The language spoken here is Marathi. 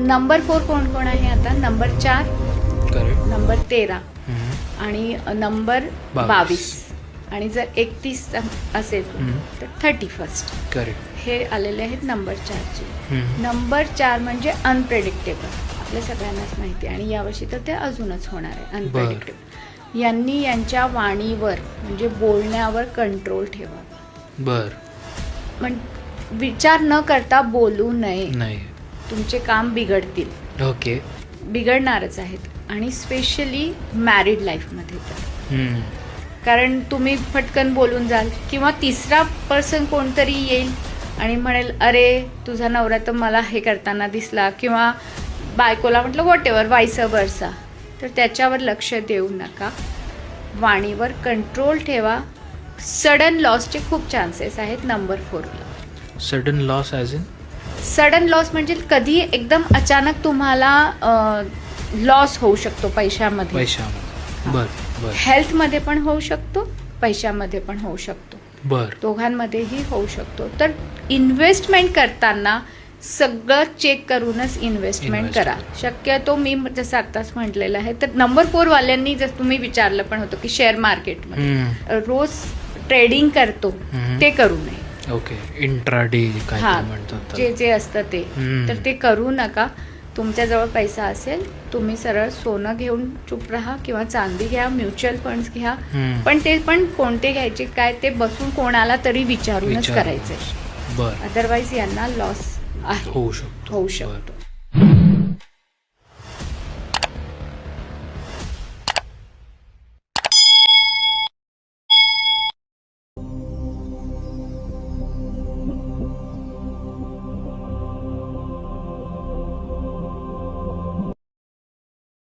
नंबर 4 कोण कोण आहे आता? Number 4, correct. नंबर 13 आणि नंबर 22. आणि जर 31 असेल तर 31. करेक्ट. हे आलेले आहेत नंबर 4चे. नंबर 4 म्हणजे अनप्रेडिक्टेबल, आपल्या सगळ्यांनाच माहिती आहे, आणि यावर्षी तर ते अजूनच होणार आहे अनप्रेडिक्टेबल. यांनी यांच्या वाणीवर म्हणजे बोलण्यावर कंट्रोल ठेवा. बर. विचार न करता बोलू नये. नाही. तुमचे काम बिघडतील. ओके. बिघडणारच आहेत, आणि स्पेशली मॅरिड लाईफमध्ये तर. कारण तुम्ही फटकन बोलून जाल, किंवा तिसरा पर्सन कोणतरी येईल आणि म्हणेल अरे तुझा नवरा तर मला हे करताना दिसला, किंवा बायकोला म्हटलं वॉट एव्हर, वाईस वर्सा. तर त्याच्यावर लक्ष देऊ नका. वाणीवर कंट्रोल ठेवा. सडन लॉसचे खूप चान्सेस आहेत नंबर 4ला. Sudden loss as in? Sudden loss म्हणजे कधी एकदम अचानक तुम्हाला लॉस होऊ शकतो पैशामध्ये. पैशामध्ये. बर बर. हेल्थमध्ये पण होऊ शकतो, पैशामध्ये पण होऊ शकतो, बर. दोघांमध्येही होऊ शकतो. तर इन्व्हेस्टमेंट करताना सगळं चेक करूनच इन्व्हेस्टमेंट करा. शक्यतो मी जसं आत्ताच म्हटलेलं आहे, तर नंबर 4 वाल्यांनी जसं तुम्ही विचारलं पण होतं की शेअर मार्केटमध्ये रोज ट्रेडिंग करतो ते करू नये. ओके. इंट्राडे काय हां, म्हणतात जे जे असतं ते, तर ते करू नका. तुमच्याजवळ पैसा असेल, तुम्ही सरळ सोनं घेऊन चूप राहा, किंवा चांदी घ्या, म्युच्युअल फंड्स घ्या. पण ते पण कोणते घ्यायचे काय ते बसून कोणाला तरी विचारूनच करायचंय. बर. अदरवाईज यांना लॉस आहे, होऊ शकतो. होऊ शकतो.